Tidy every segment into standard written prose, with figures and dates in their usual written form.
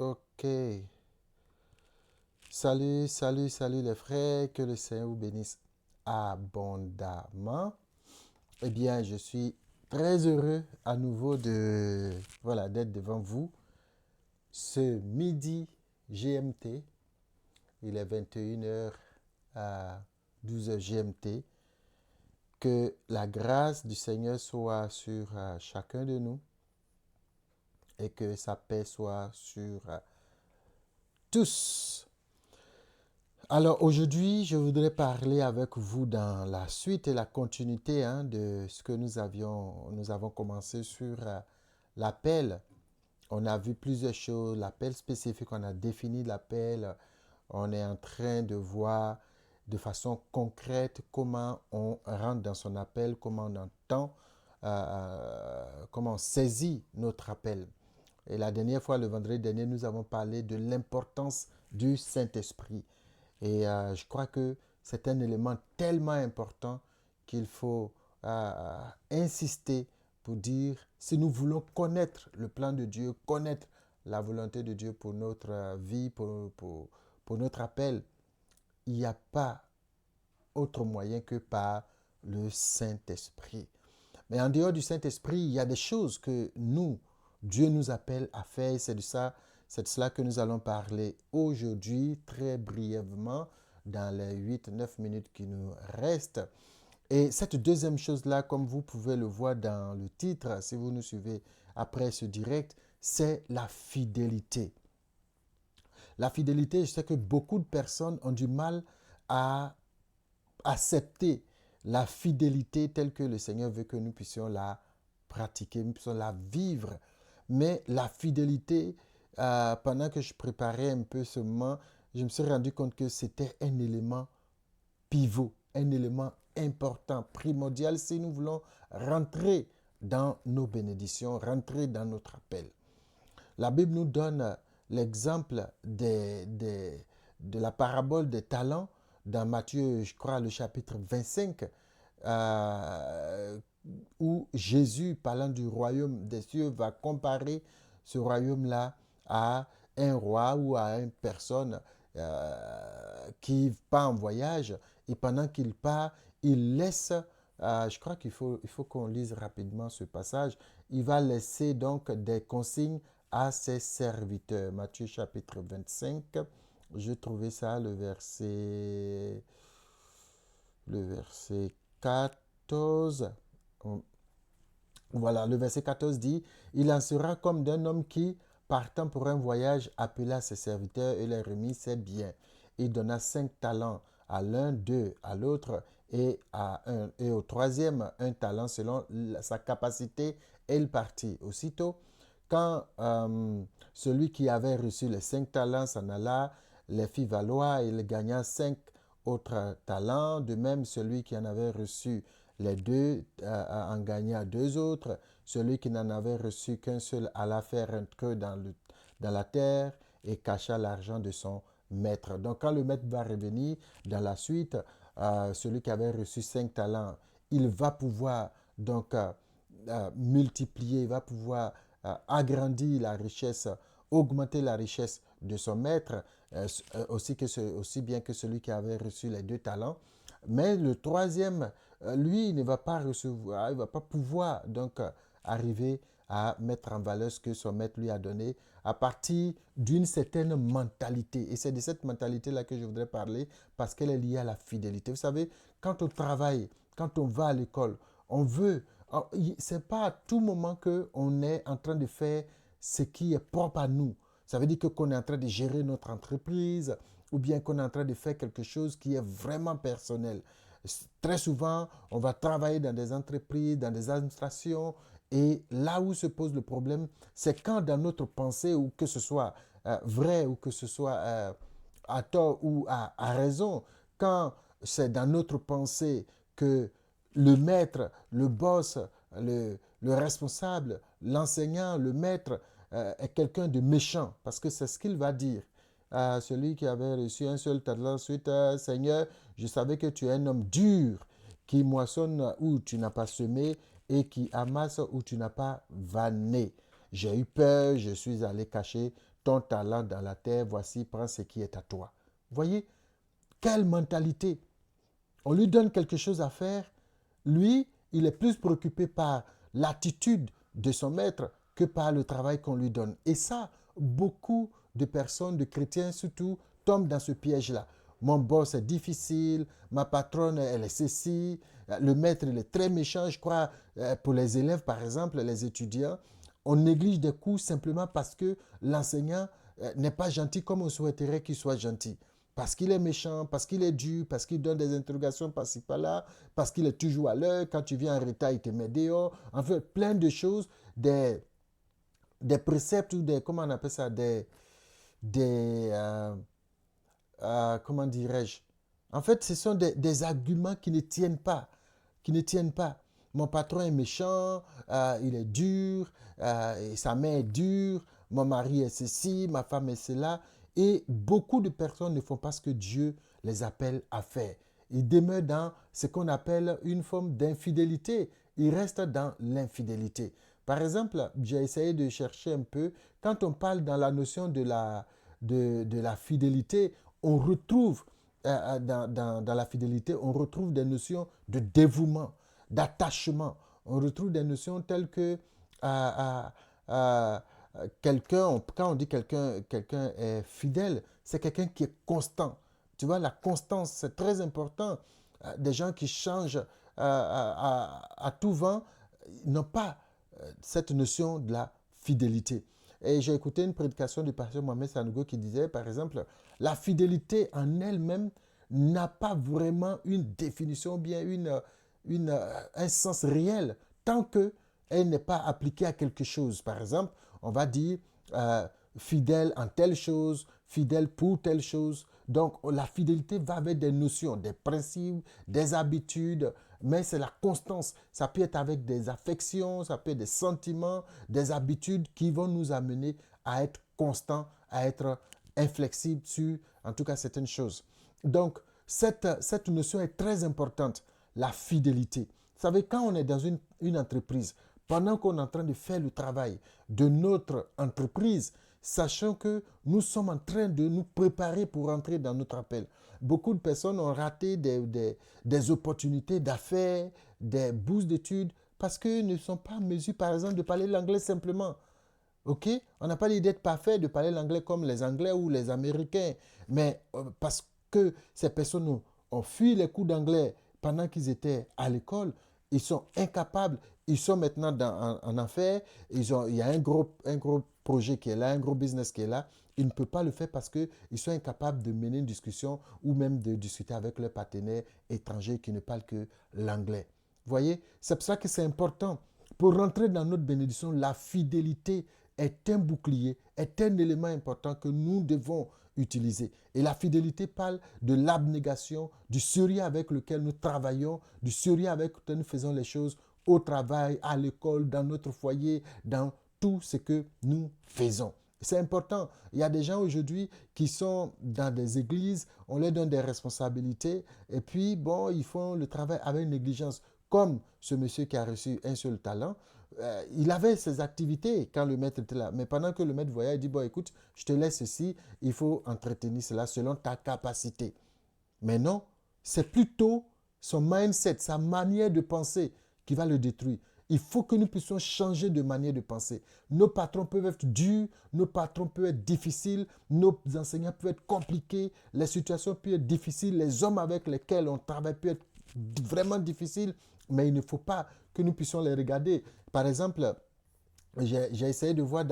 Ok. Salut, salut, salut les frères. Que le Seigneur vous bénisse abondamment. Eh bien, je suis très heureux à nouveau d'être devant vous ce midi GMT. Il est 21 heures à 12 heures GMT. Que la grâce du Seigneur soit sur chacun de nous et que sa paix soit sur tous. Alors aujourd'hui, je voudrais parler avec vous dans la suite et la continuité de ce que nous avons commencé sur l'appel. On a vu plusieurs choses, l'appel spécifique, on a défini l'appel, on est en train de voir de façon concrète comment on rentre dans son appel, comment on entend, comment on saisit notre appel. Et la dernière fois, le vendredi dernier, nous avons parlé de l'importance du Saint-Esprit. Et je crois que c'est un élément tellement important qu'il faut insister pour dire, si nous voulons connaître le plan de Dieu, connaître la volonté de Dieu pour notre vie, pour notre appel, il n'y a pas autre moyen que par le Saint-Esprit. Mais en dehors du Saint-Esprit, il y a des choses que nous, Dieu nous appelle à faire. C'est de cela que nous allons parler aujourd'hui, très brièvement, dans les 8-9 minutes qui nous restent. Et cette deuxième chose-là, comme vous pouvez le voir dans le titre, si vous nous suivez après ce direct, c'est la fidélité. La fidélité, je sais que beaucoup de personnes ont du mal à accepter la fidélité telle que le Seigneur veut que nous puissions la pratiquer, nous puissions la vivre. Mais la fidélité, pendant que je préparais un peu ce moment, je me suis rendu compte que c'était un élément pivot, un élément important, primordial si nous voulons rentrer dans nos bénédictions, rentrer dans notre appel. La Bible nous donne l'exemple de la parabole des talents dans Matthieu, je crois, le chapitre 25, euh, où Jésus, parlant du royaume des cieux, va comparer ce royaume-là à un roi ou à une personne qui part en voyage et pendant qu'il part, il laisse, je crois il faut qu'on lise rapidement ce passage, il va laisser donc des consignes à ses serviteurs. Matthieu chapitre 25, je trouvais ça le verset 14. Voilà, le verset 14 dit, il en sera comme d'un homme qui, partant pour un voyage, appela ses serviteurs et leur remit ses biens. Il donna 5 talents à l'un d'eux, à l'autre, et au troisième un talent selon sa capacité, et il partit. Aussitôt, quand celui qui avait reçu les 5 talents s'en alla, les fit valoir, il gagna 5 autres talents. De même, celui qui en avait reçu les deux en gagna 2 autres. Celui qui n'en avait reçu qu'un seul alla faire un creux dans la terre et cacha l'argent de son maître. Donc, quand le maître va revenir dans la suite, celui qui avait reçu 5 talents, il va pouvoir donc multiplier, il va pouvoir agrandir la richesse, augmenter la richesse de son maître, aussi bien que celui qui avait reçu les 2 talents. Mais le troisième, lui, il ne va pas recevoir, il ne va pas pouvoir donc arriver à mettre en valeur ce que son maître lui a donné à partir d'une certaine mentalité. Et c'est de cette mentalité-là que je voudrais parler parce qu'elle est liée à la fidélité. Vous savez, quand on travaille, quand on va à l'école, on veut, c'est pas à tout moment qu'on est en train de faire ce qui est propre à nous. Ça veut dire qu'on est en train de gérer notre entreprise ou bien qu'on est en train de faire quelque chose qui est vraiment personnel. Très souvent, on va travailler dans des entreprises, dans des administrations, et là où se pose le problème, c'est quand dans notre pensée, ou que ce soit vrai, ou que ce soit à tort ou à raison, quand c'est dans notre pensée que le maître, le boss, le responsable, l'enseignant, le maître est quelqu'un de méchant, parce que c'est ce qu'il va dire. Celui qui avait reçu un seul talent, ensuite, Seigneur, je savais que tu es un homme dur, qui moissonne où tu n'as pas semé et qui amasse où tu n'as pas vanné. J'ai eu peur, je suis allé cacher ton talent dans la terre, voici, prends ce qui est à toi. Voyez, quelle mentalité. On lui donne quelque chose à faire. Lui, il est plus préoccupé par l'attitude de son maître que par le travail qu'on lui donne. Et ça, beaucoup de personnes, de chrétiens surtout, tombent dans ce piège-là. Mon boss est difficile, ma patronne, elle est ceci, le maître, il est très méchant. Je crois, pour les élèves, par exemple, les étudiants, on néglige des cours simplement parce que l'enseignant n'est pas gentil comme on souhaiterait qu'il soit gentil. Parce qu'il est méchant, parce qu'il est dur, parce qu'il donne des interrogations par-ci par-là, parce qu'il est toujours à l'heure. Quand tu viens en retard, il te met dehors. En fait, plein de choses, des préceptes ou des, comment on appelle ça, des comment dirais-je? En fait, ce sont des arguments qui ne tiennent pas, qui ne tiennent pas. Mon patron est méchant, il est dur, et sa mère est dure, mon mari est ceci, ma femme est cela. Et beaucoup de personnes ne font pas ce que Dieu les appelle à faire. Ils demeurent dans ce qu'on appelle une forme d'infidélité. Ils restent dans l'infidélité. Par exemple, j'ai essayé de chercher un peu, quand on parle dans la notion de la fidélité, on retrouve dans la fidélité, on retrouve des notions de dévouement, d'attachement. On retrouve des notions telles que euh, euh, quelqu'un, quand on dit quelqu'un est fidèle, c'est quelqu'un qui est constant. Tu vois, la constance, c'est très important. Des gens qui changent à tout vent n'ont pas cette notion de la fidélité. Et j'ai écouté une prédication du pasteur Mohamed Sanogo qui disait, par exemple, la fidélité en elle-même n'a pas vraiment une définition, bien un sens réel, tant qu'elle n'est pas appliquée à quelque chose. Par exemple, on va dire fidèle en telle chose, fidèle pour telle chose. Donc, la fidélité va avec des notions, des principes, des habitudes, mais c'est la constance. Ça peut être avec des affections, ça peut être des sentiments, des habitudes qui vont nous amener à être constants, à être inflexibles sur, en tout cas, certaines choses. Donc, cette notion est très importante, la fidélité. Vous savez, quand on est dans une entreprise, pendant qu'on est en train de faire le travail de notre entreprise, sachant que nous sommes en train de nous préparer pour entrer dans notre appel. Beaucoup de personnes ont raté des opportunités d'affaires, des bourses d'études, parce qu'ils ne sont pas en mesure, par exemple, de parler l'anglais simplement. OK? On n'a pas l'idée d'être parfait, de parler l'anglais comme les Anglais ou les Américains, mais parce que ces personnes ont fui les cours d'anglais pendant qu'ils étaient à l'école, ils sont incapables, ils sont maintenant en affaires, il y a un gros projet qui est là, un gros business qui est là, ils ne peuvent pas le faire parce qu'ils sont incapables de mener une discussion ou même de discuter avec leurs partenaires étrangers qui ne parlent que l'anglais. Vous voyez? C'est pour ça que c'est important. Pour rentrer dans notre bénédiction, la fidélité est un bouclier, est un élément important que nous devons utiliser. Et la fidélité parle de l'abnégation, du sérieux avec lequel nous travaillons, du sérieux avec lequel nous faisons les choses au travail, à l'école, dans notre foyer, dans tout ce que nous faisons. C'est important. Il y a des gens aujourd'hui qui sont dans des églises, on leur donne des responsabilités et puis, bon, ils font le travail avec négligence. Comme ce monsieur qui a reçu un seul talent, il avait ses activités quand le maître était là. Mais pendant que le maître voyait, il dit, bon, écoute, je te laisse ceci, il faut entretenir cela selon ta capacité. Mais non, c'est plutôt son mindset, sa manière de penser qui va le détruire. Il faut que nous puissions changer de manière de penser. Nos patrons peuvent être durs, nos patrons peuvent être difficiles, nos enseignants peuvent être compliqués, les situations peuvent être difficiles, les hommes avec lesquels on travaille peuvent être vraiment difficiles, mais il ne faut pas que nous puissions les regarder. Par exemple, j'ai essayé de voir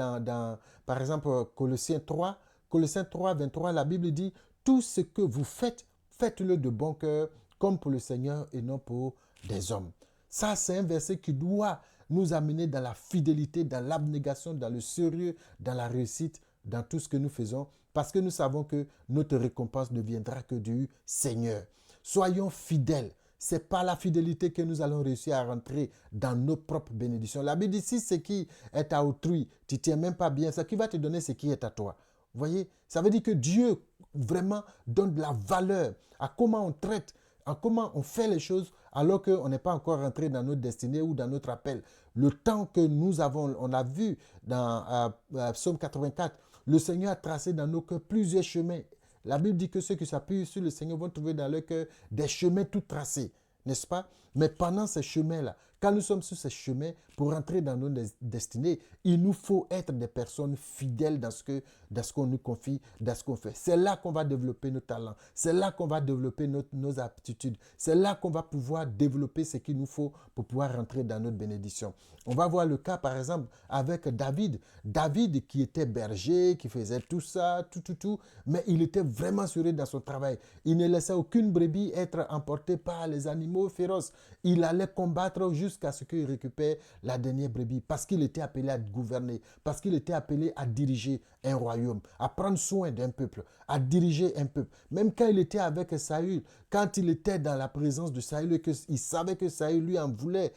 par exemple, Colossiens 3, 23, la Bible dit, tout ce que vous faites, faites-le de bon cœur, comme pour le Seigneur et non pour des hommes. Ça, c'est un verset qui doit nous amener dans la fidélité, dans l'abnégation, dans le sérieux, dans la réussite, dans tout ce que nous faisons, parce que nous savons que notre récompense ne viendra que du Seigneur. Soyons fidèles. Ce n'est pas la fidélité que nous allons réussir à rentrer dans nos propres bénédictions. La Bible dit, si ce qui est à autrui, tu ne tiens même pas bien, ce qui va te donner ce qui est à toi. Vous voyez, ça veut dire que Dieu vraiment donne de la valeur à comment on traite, à comment on fait les choses alors qu'on n'est pas encore rentré dans notre destinée ou dans notre appel. Le temps que nous avons, on a vu dans Psaume 84, Le Seigneur a tracé dans nos cœurs plusieurs chemins. La Bible dit que ceux qui s'appuient sur le Seigneur vont trouver dans leur cœur des chemins tout tracés, n'est-ce pas? Mais pendant ces chemins-là, quand nous sommes sur ces chemins, pour entrer dans nos destinées, il nous faut être des personnes fidèles dans ce qu'on nous confie, dans ce qu'on fait. C'est là qu'on va développer nos talents. C'est là qu'on va développer nos aptitudes. C'est là qu'on va pouvoir développer ce qu'il nous faut pour pouvoir rentrer dans notre bénédiction. On va voir le cas, par exemple, avec David. David qui était berger, qui faisait tout ça, tout, mais il était vraiment sérieux dans son travail. Il ne laissait aucune brebis être emportée par les animaux féroces. Il allait combattre jusqu'à ce qu'il récupère la dernière brebis, parce qu'il était appelé à gouverner, parce qu'il était appelé à diriger un royaume, à prendre soin d'un peuple, à diriger un peuple. Même quand il était avec Saül, quand il était dans la présence de Saül et qu'il savait que Saül lui en voulait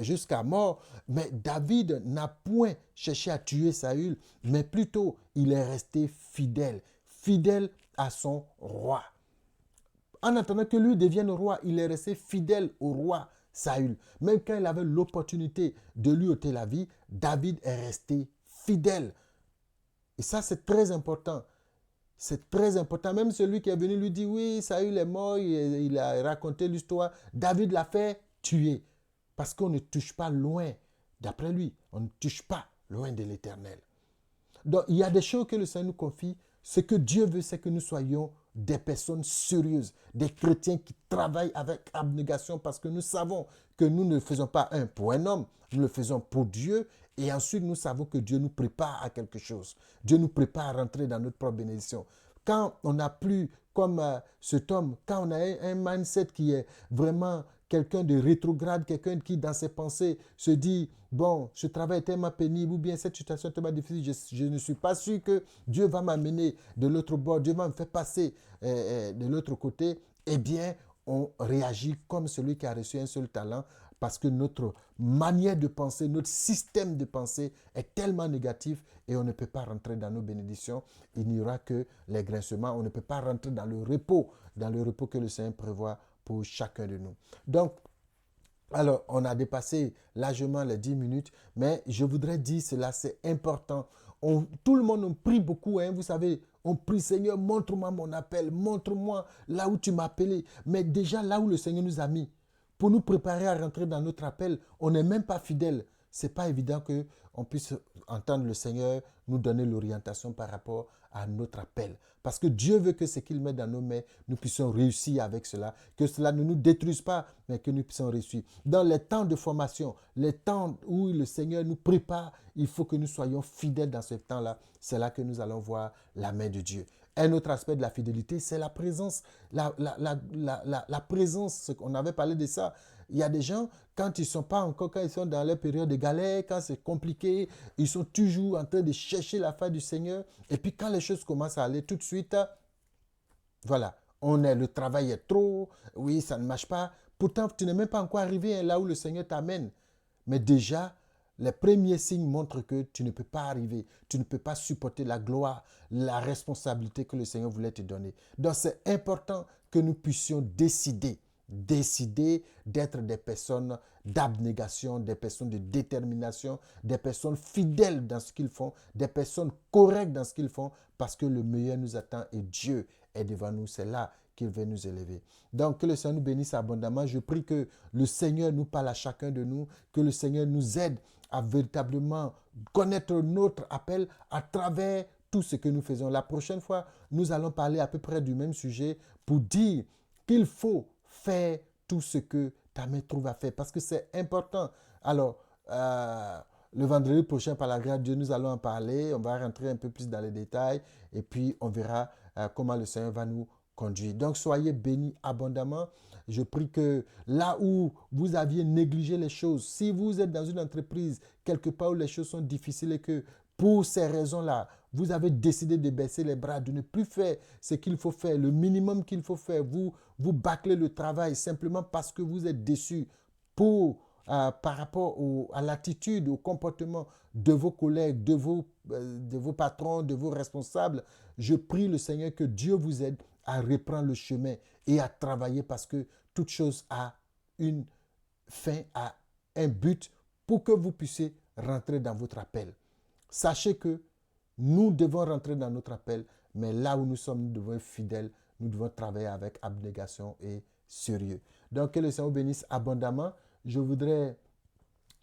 jusqu'à mort, mais David n'a point cherché à tuer Saül, mais plutôt il est resté fidèle, fidèle à son roi. En attendant que lui devienne roi, il est resté fidèle au roi Saül. Même quand il avait l'opportunité de lui ôter la vie, David est resté fidèle. Et ça, c'est très important. C'est très important. Même celui qui est venu lui dire, oui, Saül est mort, il a raconté l'histoire. David l'a fait tuer. Parce qu'on ne touche pas loin, d'après lui, on ne touche pas loin de l'Éternel. Donc, il y a des choses que le Seigneur nous confie. Ce que Dieu veut, c'est que nous soyons des personnes sérieuses, des chrétiens qui travaillent avec abnégation parce que nous savons que nous ne le faisons pas pour un homme, nous le faisons pour Dieu et ensuite nous savons que Dieu nous prépare à quelque chose. Dieu nous prépare à rentrer dans notre propre bénédiction. Quand on n'a plus, comme cet homme, quand on a un mindset qui est vraiment quelqu'un de rétrograde, quelqu'un qui, dans ses pensées, se dit, bon, ce travail est tellement pénible ou bien cette situation est tellement difficile, je ne suis pas sûr que Dieu va m'amener de l'autre bord, Dieu va me faire passer de l'autre côté, eh bien, on réagit comme celui qui a reçu un seul talent parce que notre manière de penser, notre système de pensée est tellement négatif et on ne peut pas rentrer dans nos bénédictions. Il n'y aura que les grincements. On ne peut pas rentrer dans le repos que le Seigneur prévoit pour chacun de nous. Donc, alors, on a dépassé largement les 10 minutes, mais je voudrais dire cela, c'est important. Tout le monde, on prie beaucoup, hein, vous savez, on prie, Seigneur, montre-moi mon appel, montre-moi là où tu m'as appelé. Mais déjà là où le Seigneur nous a mis, pour nous préparer à rentrer dans notre appel, on n'est même pas fidèle. Ce n'est pas évident qu'on puisse entendre le Seigneur nous donner l'orientation par rapport à notre appel. Parce que Dieu veut que ce qu'il met dans nos mains, nous puissions réussir avec cela. Que cela ne nous détruise pas, mais que nous puissions réussir. Dans les temps de formation, les temps où le Seigneur nous prépare, il faut que nous soyons fidèles dans ce temps-là. C'est là que nous allons voir la main de Dieu. Un autre aspect de la fidélité, c'est la présence. La présence, on avait parlé de ça. Il y a des gens, quand ils sont pas encore, quand ils sont dans leur période de galère, quand c'est compliqué, ils sont toujours en train de chercher la face du Seigneur. Et puis quand les choses commencent à aller tout de suite, voilà, le travail est trop, oui, ça ne marche pas. Pourtant, tu n'es même pas encore arrivé là où le Seigneur t'amène. Mais déjà, les premiers signes montrent que tu ne peux pas arriver, tu ne peux pas supporter la gloire, la responsabilité que le Seigneur voulait te donner. Donc c'est important que nous puissions décider d'être des personnes d'abnégation, des personnes de détermination, des personnes fidèles dans ce qu'ils font, des personnes correctes dans ce qu'ils font, parce que le meilleur nous attend et Dieu est devant nous. C'est là qu'il veut nous élever. Donc, que le Seigneur nous bénisse abondamment. Je prie que le Seigneur nous parle à chacun de nous, que le Seigneur nous aide à véritablement connaître notre appel à travers tout ce que nous faisons. La prochaine fois, nous allons parler à peu près du même sujet pour dire qu'il faut faire tout ce que ta main trouve à faire parce que c'est important. Alors, le vendredi prochain, par la grâce de Dieu, nous allons en parler. On va rentrer un peu plus dans les détails et puis on verra comment le Seigneur va nous conduire. Donc, soyez bénis abondamment. Je prie que là où vous aviez négligé les choses, si vous êtes dans une entreprise quelque part où les choses sont difficiles et que pour ces raisons-là, vous avez décidé de baisser les bras, de ne plus faire ce qu'il faut faire, le minimum qu'il faut faire, vous bâclez le travail simplement parce que vous êtes déçu par rapport à l'attitude, au comportement de vos collègues, de vos patrons, de vos responsables. Je prie le Seigneur que Dieu vous aide à reprendre le chemin et à travailler parce que toute chose a une fin, a un but pour que vous puissiez rentrer dans votre appel. Sachez que Nous devons rentrer dans notre appel, mais là où nous sommes, nous devons être fidèles, nous devons travailler avec abnégation et sérieux. Donc, que le Seigneur bénisse abondamment. Je voudrais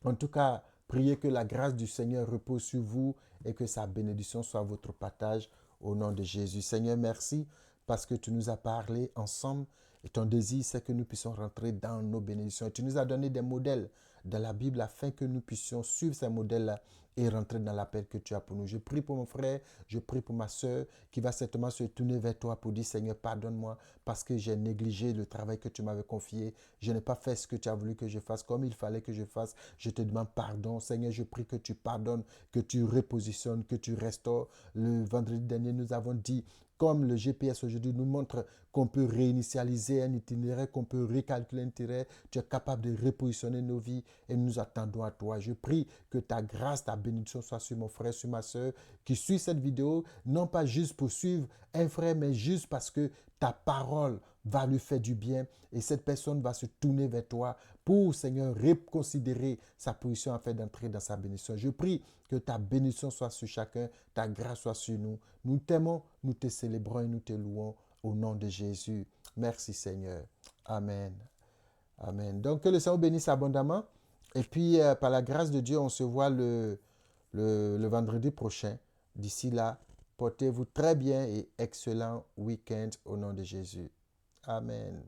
en tout cas prier que la grâce du Seigneur repose sur vous et que sa bénédiction soit votre partage au nom de Jésus. Seigneur, merci parce que tu nous as parlé ensemble et ton désir, c'est que nous puissions rentrer dans nos bénédictions. Tu nous as donné des modèles dans la Bible afin que nous puissions suivre ces modèles-là et rentrer dans l'appel que tu as pour nous. Je prie pour mon frère, je prie pour ma soeur qui va certainement se tourner vers toi pour dire Seigneur, pardonne-moi parce que j'ai négligé le travail que tu m'avais confié. Je n'ai pas fait ce que tu as voulu que je fasse comme il fallait que je fasse. Je te demande pardon. Seigneur, je prie que tu pardonnes, que tu repositionnes, que tu restaures. Le vendredi dernier, nous avons dit comme le GPS aujourd'hui nous montre qu'on peut réinitialiser un itinéraire, qu'on peut recalculer un itinéraire, tu es capable de repositionner nos vies et nous attendons à toi. Je prie que ta grâce, ta bénédiction soit sur mon frère, sur ma soeur qui suit cette vidéo, non pas juste pour suivre un frère, mais juste parce que ta parole va lui faire du bien et cette personne va se tourner vers toi pour, Seigneur, reconsidérer sa position afin d'entrer dans sa bénédiction. Je prie que ta bénédiction soit sur chacun, ta grâce soit sur nous. Nous t'aimons, nous te célébrons et nous te louons au nom de Jésus. Merci Seigneur. Amen. Amen. Donc que le Seigneur bénisse abondamment. Et puis, par la grâce de Dieu, on se voit le vendredi prochain. D'ici là, portez-vous très bien et excellent week-end au nom de Jésus. Amen.